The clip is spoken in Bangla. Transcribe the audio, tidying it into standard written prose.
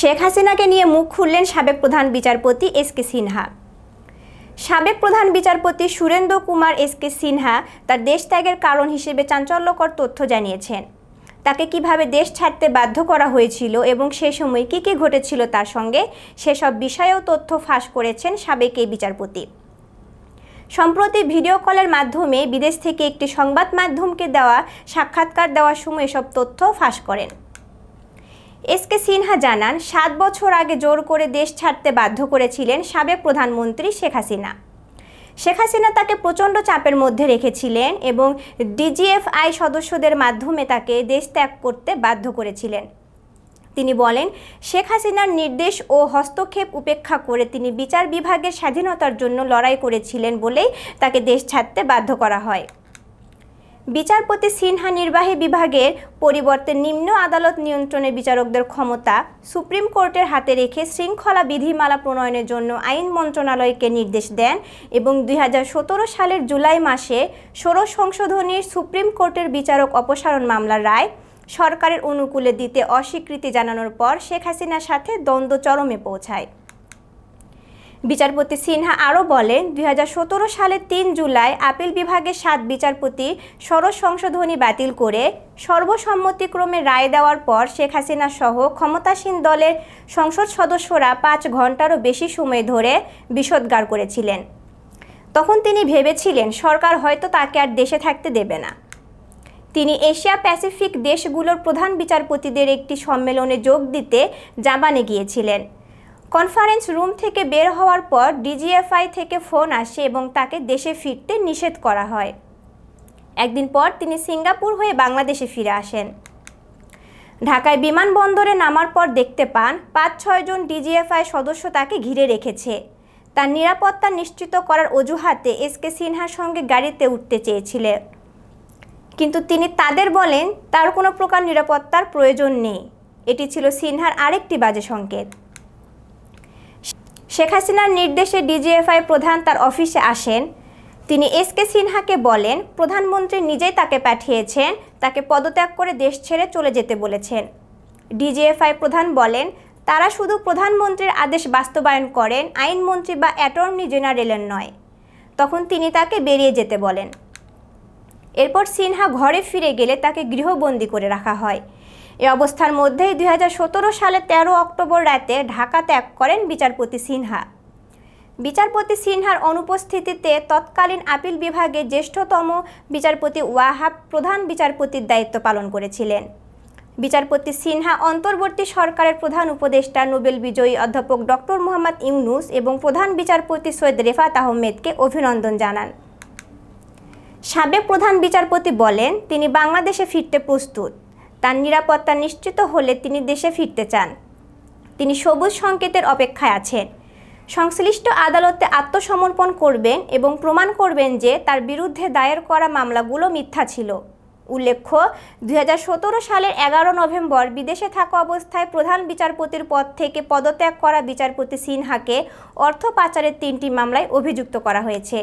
শেখ হাসিনাকে নিয়ে মুখ খুললেন সাবেক প্রধান বিচারপতি এস.কে. সিনহা। সাবেক প্রধান বিচারপতি সুরেন্দ্র কুমার এস.কে. সিনহা তার দেশ ত্যাগের কারণ হিসেবে চাঞ্চল্যকর তথ্য জানিয়েছেন। তাকে কিভাবে দেশ ছাড়তে বাধ্য করা হয়েছিল এবং সে সময় কী কী ঘটেছিল তার সঙ্গে সেসব বিষয়েও তথ্য ফাঁস করেছেন সাবেক এই বিচারপতি। সম্প্রতি ভিডিও কলের মাধ্যমে বিদেশ থেকে একটি সংবাদ মাধ্যমকে দেওয়া সাক্ষাৎকার দেওয়ার সময় এসব তথ্য ফাঁস করেন। এস.কে. সিনহা জানান, 7 বছর আগে জোর করে দেশ ছাড়তে বাধ্য করেছিলেন সাবেক প্রধানমন্ত্রী শেখ হাসিনা। শেখ হাসিনা তাকে প্রচণ্ড চাপের মধ্যে রেখেছিলেন এবং ডিজিএফআই সদস্যদের মাধ্যমে তাকে দেশ ত্যাগ করতে বাধ্য করেছিলেন। তিনি বলেন, শেখ হাসিনার নির্দেশ ও হস্তক্ষেপ উপেক্ষা করে তিনি বিচার বিভাগের স্বাধীনতার জন্য লড়াই করেছিলেন বলেই তাকে দেশ ছাড়তে বাধ্য করা হয়। বিচারপতি সিনহা নির্বাহী বিভাগের পরিবর্তে নিম্ন আদালত নিয়ন্ত্রণে বিচারকদের ক্ষমতা সুপ্রিম কোর্টের হাতে রেখে শৃঙ্খলা বিধিমালা প্রণয়নের জন্য আইন মন্ত্রণালয়কে নির্দেশ দেন এবং 2017 সালের জুলাই মাসে 16 সংশোধনীর সুপ্রিম কোর্টের বিচারক অপসারণ মামলার রায় সরকারের অনুকূলে দিতে অস্বীকৃতি জানানোর পর শেখ হাসিনার সাথে দ্বন্দ্ব চরমে পৌঁছায়। বিচারপতি সিনহা আরও বলেন, 2017 সালের 3 জুলাই আপিল বিভাগের 7 বিচারপতি 16 সংশোধনী বাতিল করে সর্বসম্মতিক্রমে রায় দেওয়ার পর শেখ হাসিনা সহ ক্ষমতাসীন দলের সংসদ সদস্যরা 5 ঘন্টারও বেশি সময় ধরে বিষোদ্গার করেছিলেন। তখন তিনি ভেবেছিলেন সরকার হয়তো তাকে আর দেশে থাকতে দেবে না। তিনি এশিয়া প্যাসিফিক দেশগুলোর প্রধান বিচারপতিদের একটি সম্মেলনে যোগ দিতে জাপানে গিয়েছিলেন। কনফারেন্স রুম থেকে বের হওয়ার পর ডিজিএফআই থেকে ফোন আসে এবং তাকে দেশে ফিরতে নিষেধ করা হয়। একদিন পর তিনি সিঙ্গাপুর হয়ে বাংলাদেশে ফিরে আসেন। ঢাকায় বিমানবন্দরে নামার পর দেখতে পান 5-6 জন ডিজিএফআই সদস্য তাকে ঘিরে রেখেছে। তার নিরাপত্তা নিশ্চিত করার অজুহাতে এস.কে. সিনহার সঙ্গে গাড়িতে উঠতে চেয়েছিলেন, কিন্তু তিনি তাদের বলেন তার কোনো প্রকার নিরাপত্তার প্রয়োজন নেই। এটি ছিল সিনহার আরেকটি বাজে সংকেত। শেখ হাসিনার নির্দেশে ডিজিএফআই প্রধান তার অফিসে আসেন। তিনি এস.কে. সিনহাকে বলেন, প্রধানমন্ত্রী নিজেই তাকে পাঠিয়েছেন, তাকে পদত্যাগ করে দেশ ছেড়ে চলে যেতে বলেছেন। ডিজিএফআই প্রধান বলেন, তারা শুধু প্রধানমন্ত্রীর আদেশ বাস্তবায়ন করেন, আইনমন্ত্রী বা অ্যাটর্নি জেনারেলের নয়। তখন তিনি তাকে বেরিয়ে যেতে বলেন। এরপর সিনহা ঘরে ফিরে গেলে তাকে গৃহবন্দী করে রাখা হয়। এ অবস্থার মধ্যেই 2017 সালের 13 অক্টোবর রাতে ঢাকা ত্যাগ করেন বিচারপতি সিনহা। বিচারপতি সিনহার অনুপস্থিতিতে তৎকালীন আপিল বিভাগের জ্যেষ্ঠতম বিচারপতি ওয়াহাব প্রধান বিচারপতির দায়িত্ব পালন করেছিলেন। বিচারপতি সিনহা অন্তর্বর্তী সরকারের প্রধান উপদেষ্টা নোবেল বিজয়ী অধ্যাপক ডক্টর মোহাম্মদ ইউনুস এবং প্রধান বিচারপতি সৈয়দ রেফাত আহমেদকে অভিনন্দন জানান। সাবেক প্রধান বিচারপতি বলেন, তিনি বাংলাদেশে ফিরতে প্রস্তুত। তার নিরাপত্তা নিশ্চিত হলে তিনি দেশে ফিরতে চান। তিনি সবুজ সংকেতের অপেক্ষায় আছেন। সংশ্লিষ্ট আদালতে আত্মসমর্পণ করবেন এবং প্রমাণ করবেন যে তার বিরুদ্ধে দায়ের করা মামলাগুলো মিথ্যা ছিল। উল্লেখ্য, 2017 সালের 11 নভেম্বর বিদেশে থাকা অবস্থায় প্রধান বিচারপতির পদ থেকে পদত্যাগ করা বিচারপতি সিনহাকে অর্থ পাচারের 3টি মামলায় অভিযুক্ত করা হয়েছে।